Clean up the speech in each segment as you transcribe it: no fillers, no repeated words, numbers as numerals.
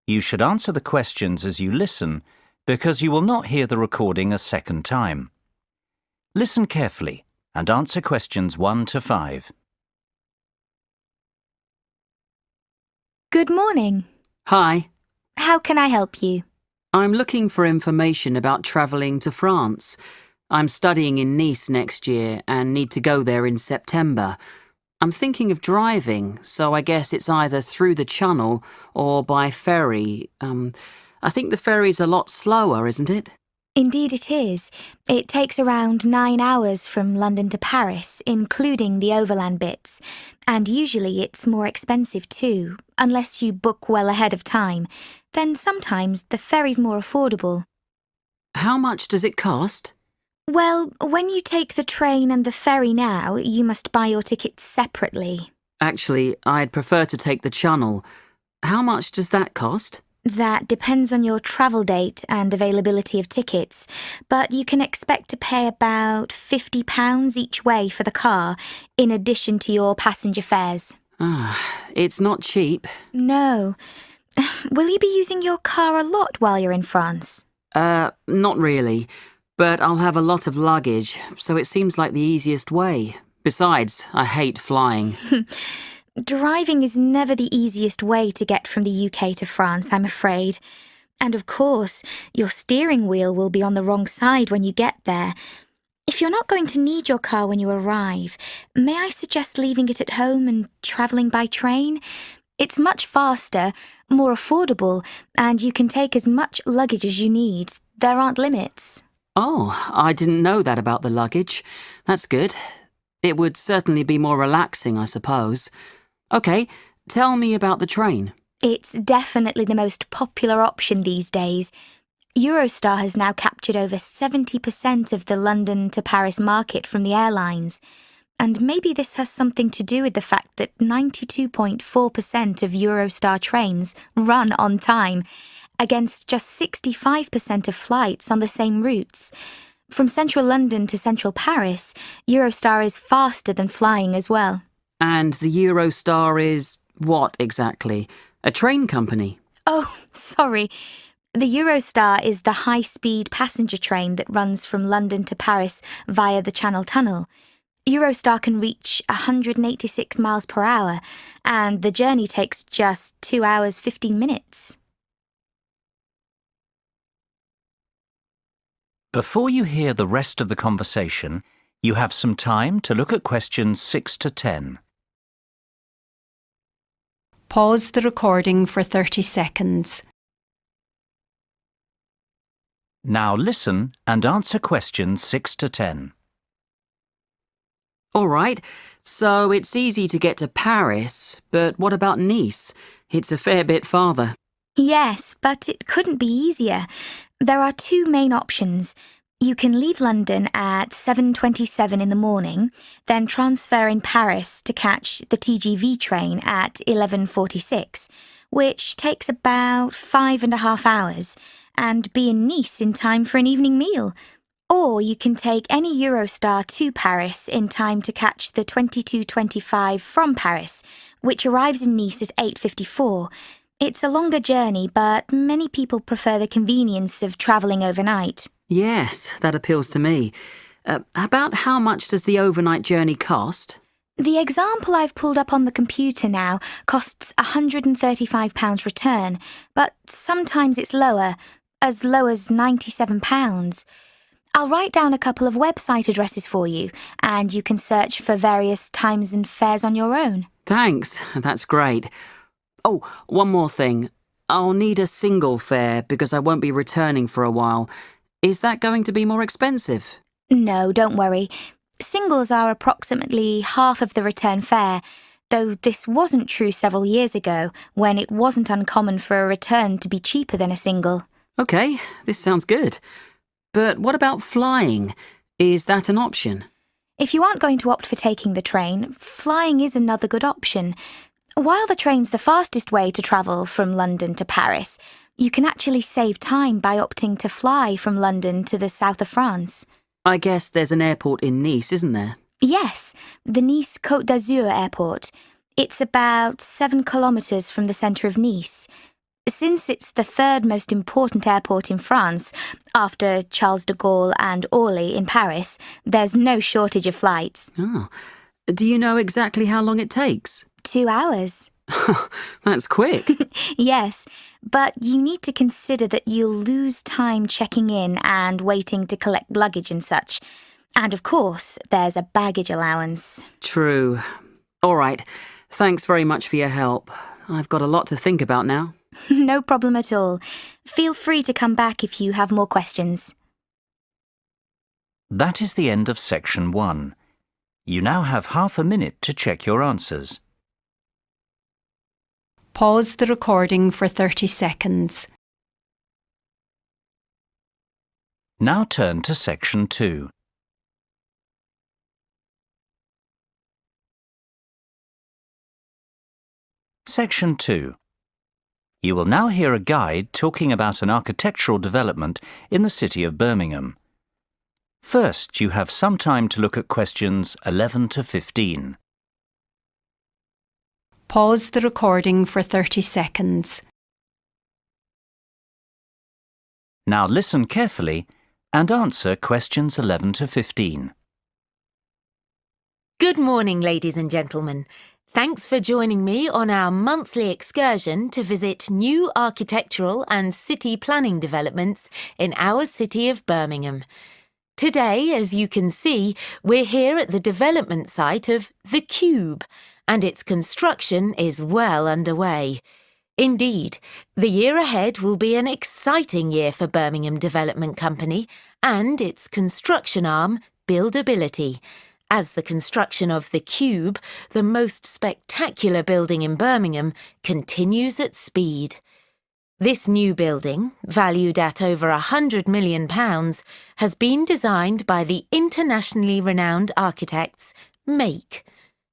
You should answer the questions as you listen, because you will not hear the recording a second time. Listen carefully and answer questions 1 to 5. Good morning. Hi, How can I help you? I'm looking for information about travelling to France. I'm studying in Nice next year and need to go there in September. I'm thinking of driving, so I guess it's either through the Channel or by ferry. I think the ferry's a lot slower, isn't it? Indeed it is. It takes around 9 hours from London to Paris, including the overland bits. And usually it's more expensive too, unless you book well ahead of time. Then sometimes the ferry's more affordable. How much does it cost? Well, when you take the train and the ferry now, you must buy your tickets separately. Actually, I'd prefer to take the Channel. How much does that cost? That depends on your travel date and availability of tickets, but you can expect to pay about £50 each way for the car, in addition to your passenger fares. It's not cheap. No. Will you be using your car a lot while you're in France? Not really. But I'll have a lot of luggage, so it seems like the easiest way. Besides, I hate flying. Driving is never the easiest way to get from the UK to France, I'm afraid. And of course, your steering wheel will be on the wrong side when you get there. If you're not going to need your car when you arrive, may I suggest leaving it at home and travelling by train? It's much faster, more affordable, and you can take as much luggage as you need. There aren't limits. Oh, I didn't know that about the luggage. That's good. It would certainly be more relaxing, I suppose. OK, tell me about the train. It's definitely the most popular option these days. Eurostar has now captured over 70% of the London to Paris market from the airlines. And maybe this has something to do with the fact that 92.4% of Eurostar trains run on time, against just 65% of flights on the same routes. From central London to central Paris, Eurostar is faster than flying as well. And the Eurostar is what exactly? A train company? Oh, sorry. The Eurostar is the high-speed passenger train that runs from London to Paris via the Channel Tunnel. Eurostar can reach 186 miles per hour, and the journey takes just 2 hours 15 minutes. Before you hear the rest of the conversation, you have some time to look at questions 6 to 10. Pause the recording for 30 seconds. Now listen and answer questions 6 to 10. All right, so it's easy to get to Paris, but what about Nice? It's a fair bit farther. Yes, but it couldn't be easier. There are 2 main options. You can leave London at 7:27 in the morning, then transfer in Paris to catch the TGV train at 11:46, which takes about 5.5 hours, and be in Nice in time for an evening meal. Or you can take any Eurostar to Paris in time to catch the 22:25 from Paris, which arrives in Nice at 8:54. It's a longer journey, but many people prefer the convenience of travelling overnight. Yes, that appeals to me. About how much does the overnight journey cost? The example I've pulled up on the computer now costs £135 return, but sometimes it's lower, as low as £97. I'll write down a couple of website addresses for you, and you can search for various times and fares on your own. Thanks, that's great. Oh, one more thing. I'll need a single fare because I won't be returning for a while. Is that going to be more expensive? No, don't worry. Singles are approximately half of the return fare, though this wasn't true several years ago, when it wasn't uncommon for a return to be cheaper than a single. OK, this sounds good. But what about flying? Is that an option? If you aren't going to opt for taking the train, flying is another good option. While the train's the fastest way to travel from London to Paris, you can actually save time by opting to fly from London to the south of France. I guess there's an airport in Nice, isn't there? Yes, the Nice Côte d'Azur airport. It's about 7 kilometres from the centre of Nice. Since it's the third most important airport in France, after Charles de Gaulle and Orly in Paris, there's no shortage of flights. Oh. Do you know exactly how long it takes? 2 hours. That's quick. Yes, but you need to consider that you'll lose time checking in and waiting to collect luggage and such. And of course, there's a baggage allowance. True. All right. Thanks very much for your help. I've got a lot to think about now. No problem at all. Feel free to come back if you have more questions. That is the end of section 1. You now have half a minute to check your answers. Pause the recording for 30 seconds. Now turn to section 2. Section 2. You will now hear a guide talking about an architectural development in the city of Birmingham. First, you have some time to look at questions 11 to 15. Pause the recording for 30 seconds. Now listen carefully and answer questions 11 to 15. Good morning, ladies and gentlemen. Thanks for joining me on our monthly excursion to visit new architectural and city planning developments in our city of Birmingham. Today, as you can see, we're here at the development site of The Cube, and its construction is well underway. Indeed, the year ahead will be an exciting year for Birmingham Development Company and its construction arm, Buildability, as the construction of The Cube, the most spectacular building in Birmingham, continues at speed. This new building, valued at over £100 million, has been designed by the internationally renowned architects Make.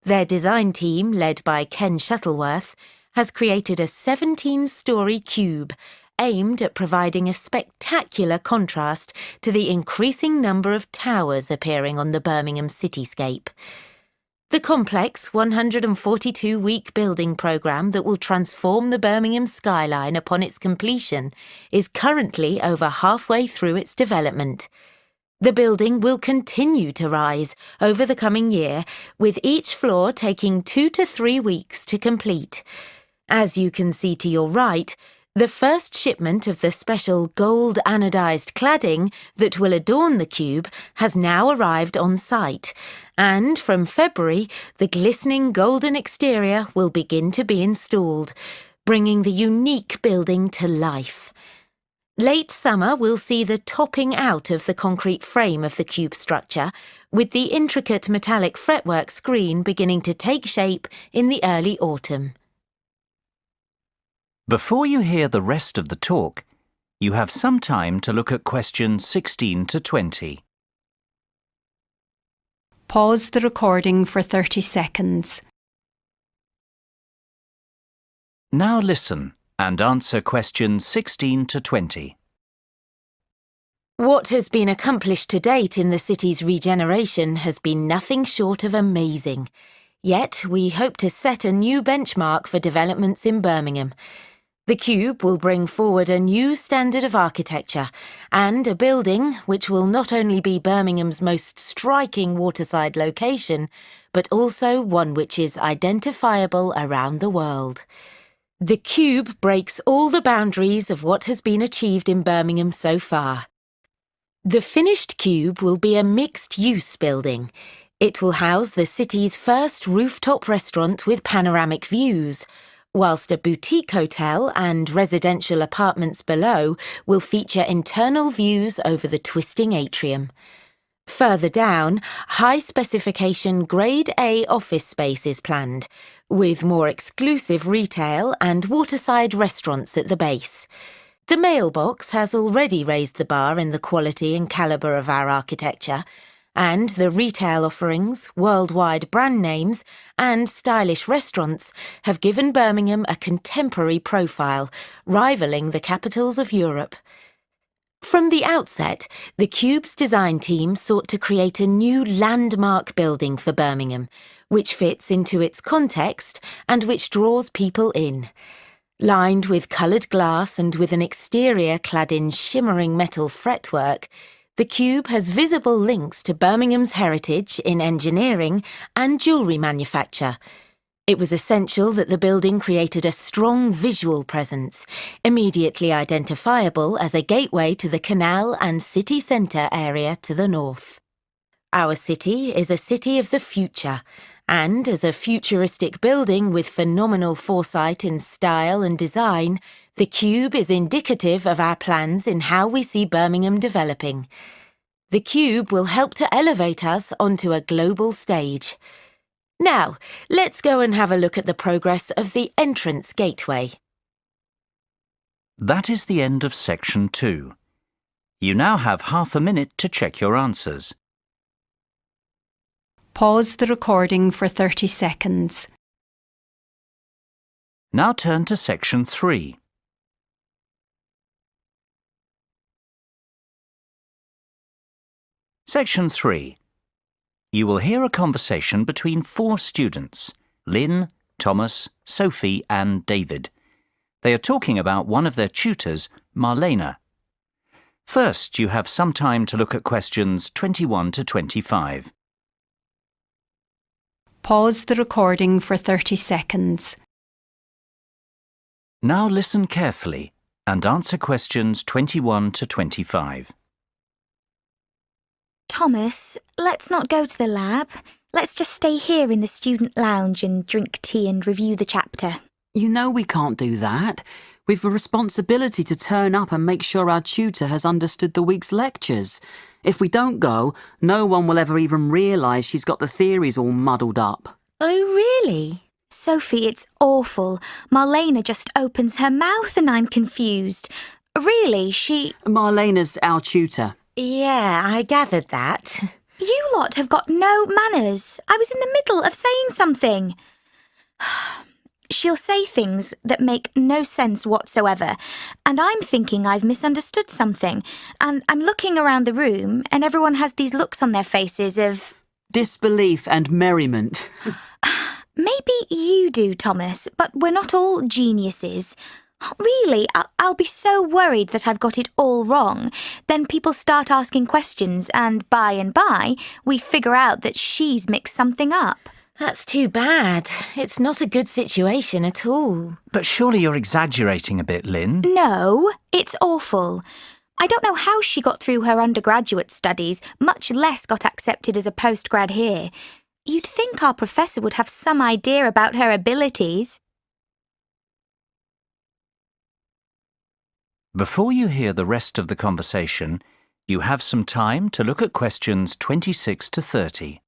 Their design team, led by Ken Shuttleworth, has created a 17-storey cube aimed at providing a spectacular contrast to the increasing number of towers appearing on the Birmingham cityscape. The complex 142-week building programme that will transform the Birmingham skyline upon its completion is currently over halfway through its development. The building will continue to rise over the coming year, with each floor taking 2 to 3 weeks to complete. As you can see to your right, the first shipment of the special gold anodised cladding that will adorn the cube has now arrived on site, and from February, the glistening golden exterior will begin to be installed, bringing the unique building to life. Late summer will see the topping out of the concrete frame of the cube structure, with the intricate metallic fretwork screen beginning to take shape in the early autumn. Before you hear the rest of the talk, you have some time to look at questions 16 to 20. Pause the recording for 30 seconds. Now listen and answer questions 16 to 20. What has been accomplished to date in the city's regeneration has been nothing short of amazing. Yet we hope to set a new benchmark for developments in Birmingham. The Cube will bring forward a new standard of architecture and a building which will not only be Birmingham's most striking waterside location, but also one which is identifiable around the world. The Cube breaks all the boundaries of what has been achieved in Birmingham so far. The finished Cube will be a mixed-use building. It will house the city's first rooftop restaurant with panoramic views, whilst a boutique hotel and residential apartments below will feature internal views over the twisting atrium. Further down, high-specification Grade A office space is planned, with more exclusive retail and waterside restaurants at the base. The mailbox has already raised the bar in the quality and calibre of our architecture, and the retail offerings, worldwide brand names, and stylish restaurants have given Birmingham a contemporary profile, rivalling the capitals of Europe. From the outset, the Cube's design team sought to create a new landmark building for Birmingham, which fits into its context and which draws people in. Lined with coloured glass and with an exterior clad in shimmering metal fretwork, the cube has visible links to Birmingham's heritage in engineering and jewellery manufacture. It was essential that the building created a strong visual presence, immediately identifiable as a gateway to the canal and city centre area to the north. Our city is a city of the future, and as a futuristic building with phenomenal foresight in style and design, the cube is indicative of our plans in how we see Birmingham developing. The cube will help to elevate us onto a global stage. Now, let's go and have a look at the progress of the entrance gateway. That is the end of section 2. You now have half a minute to check your answers. Pause the recording for 30 seconds. Now turn to section 3. Section 3. You will hear a conversation between 4 students, Lynn, Thomas, Sophie and David. They are talking about one of their tutors, Marlena. First, you have some time to look at questions 21 to 25. Pause the recording for 30 seconds. Now listen carefully and answer questions 21 to 25. Thomas, let's not go to the lab. Let's just stay here in the student lounge and drink tea and review the chapter. You know we can't do that. We've a responsibility to turn up and make sure our tutor has understood the week's lectures. If we don't go, no one will ever even realise she's got the theories all muddled up. Oh, really? Sophie, it's awful. Marlena just opens her mouth and I'm confused. Really, Marlena's our tutor. Yeah, I gathered that. You lot have got no manners. I was in the middle of saying something. She'll say things that make no sense whatsoever, and I'm thinking I've misunderstood something, and I'm looking around the room and everyone has these looks on their faces of... disbelief and merriment. Maybe you do, Thomas, but we're not all geniuses. Really, I'll be so worried that I've got it all wrong. Then people start asking questions and by, we figure out that she's mixed something up. That's too bad. It's not a good situation at all. But surely you're exaggerating a bit, Lynn. No, it's awful. I don't know how she got through her undergraduate studies, much less got accepted as a postgrad here. You'd think our professor would have some idea about her abilities. Before you hear the rest of the conversation, you have some time to look at questions 26 to 30.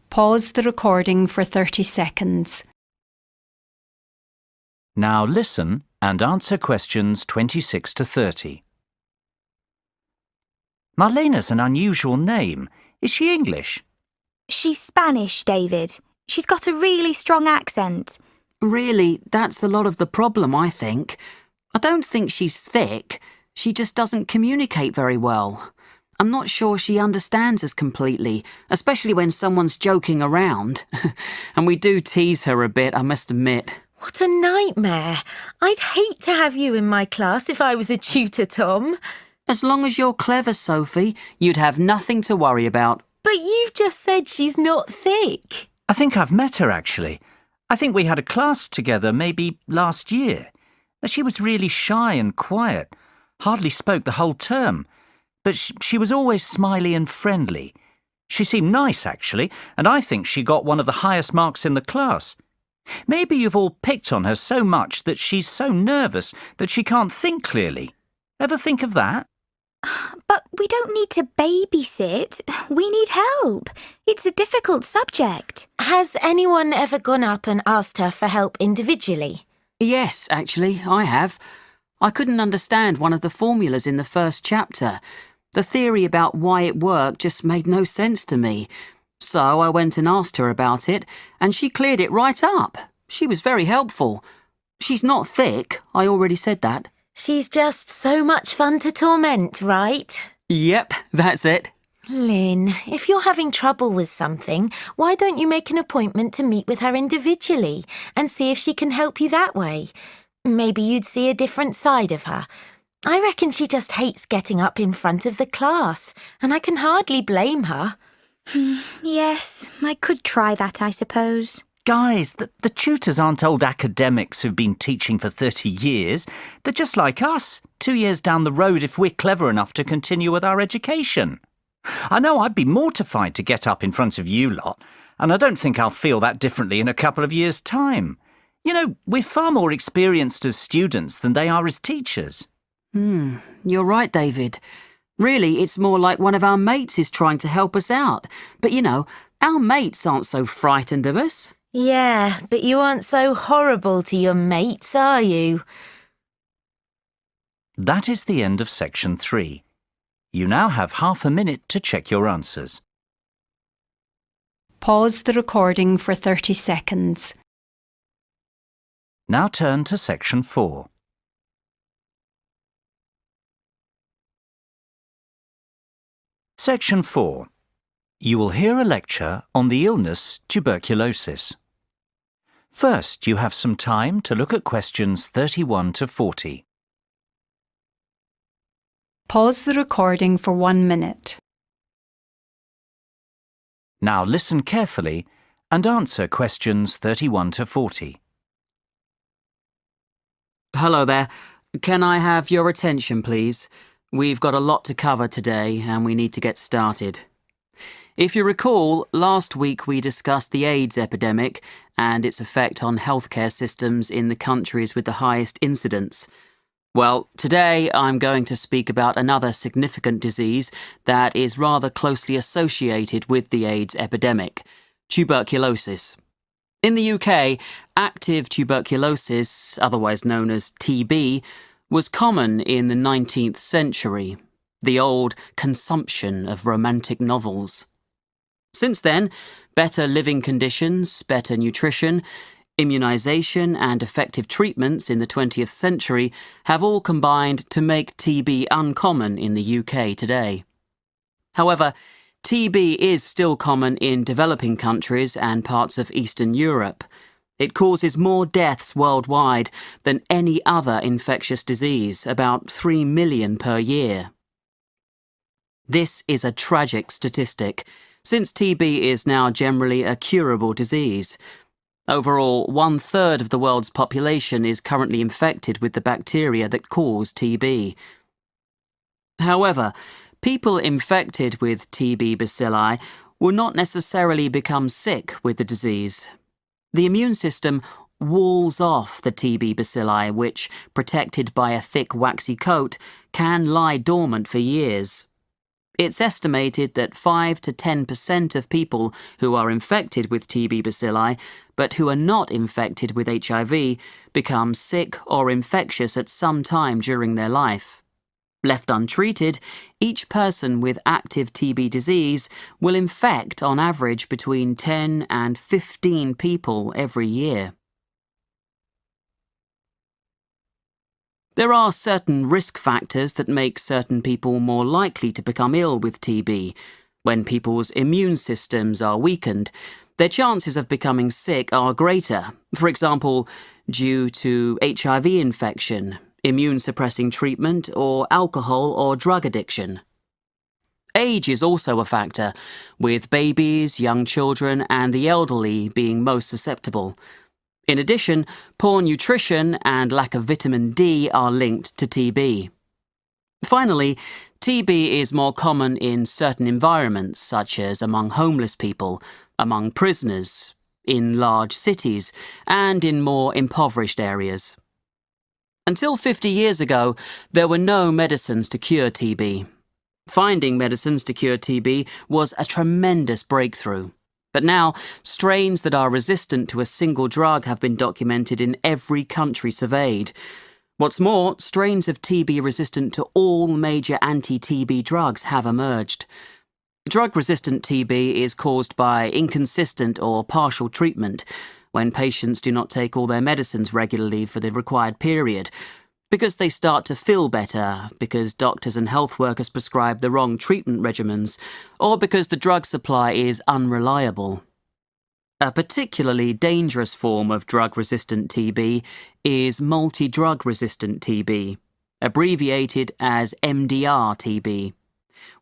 Pause the recording for 30 seconds. Now listen and answer questions 26 to 30. Marlena's an unusual name. Is she English? She's Spanish, David. She's got a really strong accent. Really, that's a lot of the problem, I think. I don't think she's thick. She just doesn't communicate very well. I'm not sure she understands us completely, especially when someone's joking around. And we do tease her a bit, I must admit. What a nightmare. I'd hate to have you in my class if I was a tutor, Tom. As long as you're clever, Sophie, you'd have nothing to worry about. But you've just said she's not thick. I think I've met her, actually. I think we had a class together maybe last year. She was really shy and quiet, hardly spoke the whole term, but she was always smiley and friendly. She seemed nice, actually, and I think she got one of the highest marks in the class. Maybe you've all picked on her so much that she's so nervous that she can't think clearly. Ever think of that? But we don't need to babysit. We need help. It's a difficult subject. Has anyone ever gone up and asked her for help individually? Yes, actually, I have. I couldn't understand one of the formulas in the first chapter. The theory about why it worked just made no sense to me. So I went and asked her about it, and she cleared it right up. She was very helpful. She's not thick, I already said that. She's just so much fun to torment, right? Yep, that's it. Lynn, if you're having trouble with something, why don't you make an appointment to meet with her individually and see if she can help you that way? Maybe you'd see a different side of her. I reckon she just hates getting up in front of the class, and I can hardly blame her. Yes, I could try that, I suppose. Guys, the tutors aren't old academics who've been teaching for 30 years. They're just like us, 2 years down the road if we're clever enough to continue with our education. I know I'd be mortified to get up in front of you lot, and I don't think I'll feel that differently in a couple of years' time. You know, we're far more experienced as students than they are as teachers. You're right, David. Really, it's more like one of our mates is trying to help us out. But you know, our mates aren't so frightened of us. Yeah, but you aren't so horrible to your mates, are you? That is the end of section 3. You now have half a minute to check your answers. Pause the recording for 30 seconds. Now turn to section 4. Section 4. You will hear a lecture on the illness tuberculosis. First, you have some time to look at questions 31 to 40. Pause the recording for 1 minute. Now listen carefully and answer questions 31 to 40. Hello there. Can I have your attention, please? We've got a lot to cover today and we need to get started. If you recall, last week we discussed the AIDS epidemic and its effect on healthcare systems in the countries with the highest incidence. Well, today I'm going to speak about another significant disease that is rather closely associated with the AIDS epidemic, tuberculosis. In the UK, active tuberculosis, otherwise known as TB, was common in the 19th century, the old consumption of romantic novels. Since then, better living conditions, better nutrition, immunisation and effective treatments in the 20th century have all combined to make TB uncommon in the UK today. However, TB is still common in developing countries and parts of Eastern Europe. It causes more deaths worldwide than any other infectious disease, about 3 million per year. This is a tragic statistic, since TB is now generally a curable disease. Overall, 1/3 of the world's population is currently infected with the bacteria that cause TB. However, people infected with TB bacilli will not necessarily become sick with the disease. The immune system walls off the TB bacilli, which, protected by a thick waxy coat, can lie dormant for years. It's estimated that 5 to 10% of people who are infected with TB bacilli, but who are not infected with HIV, become sick or infectious at some time during their life. Left untreated, each person with active TB disease will infect on average between 10 and 15 people every year. There are certain risk factors that make certain people more likely to become ill with TB. When people's immune systems are weakened, their chances of becoming sick are greater, for example, due to HIV infection, immune-suppressing treatment, or alcohol or drug addiction. Age is also a factor, with babies, young children, and the elderly being most susceptible. In addition, poor nutrition and lack of vitamin D are linked to TB. Finally, TB is more common in certain environments, such as among homeless people, among prisoners, in large cities, and in more impoverished areas. Until 50 years ago, there were no medicines to cure TB. Finding medicines to cure TB was a tremendous breakthrough. But now, strains that are resistant to a single drug have been documented in every country surveyed. What's more, strains of TB resistant to all major anti-TB drugs have emerged. Drug-resistant TB is caused by inconsistent or partial treatment, when patients do not take all their medicines regularly for the required period. Because they start to feel better, because doctors and health workers prescribe the wrong treatment regimens, or because the drug supply is unreliable. A particularly dangerous form of drug-resistant TB is multi-drug-resistant TB, abbreviated as MDR-TB,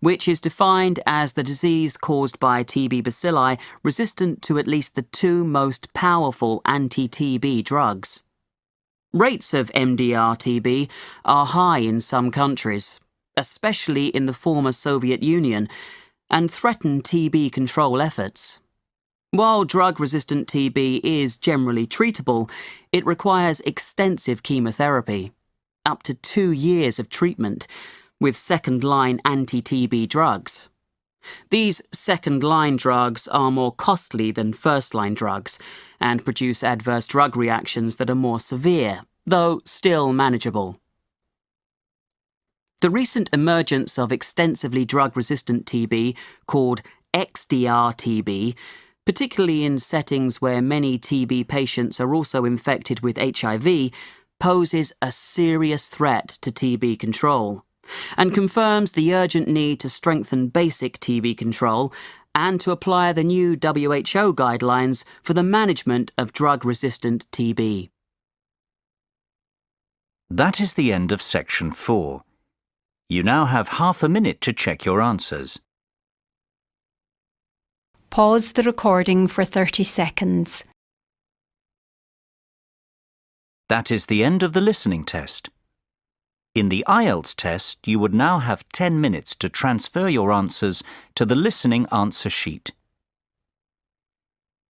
which is defined as the disease caused by TB bacilli resistant to at least the two most powerful anti-TB drugs. Rates of MDR-TB are high in some countries, especially in the former Soviet Union, and threaten TB control efforts. While drug-resistant TB is generally treatable, it requires extensive chemotherapy, up to 2 years of treatment, with second-line anti-TB drugs. These second-line drugs are more costly than first-line drugs and produce adverse drug reactions that are more severe, though still manageable. The recent emergence of extensively drug-resistant TB, called XDR-TB, particularly in settings where many TB patients are also infected with HIV, poses a serious threat to TB control, and confirms the urgent need to strengthen basic TB control and to apply the new WHO guidelines for the management of drug-resistant TB. That is the end of section 4. You now have half a minute to check your answers. Pause the recording for 30 seconds. That is the end of the listening test. In the Ielts test, you would now have 10 minutes to transfer your answers to the listening answer sheet.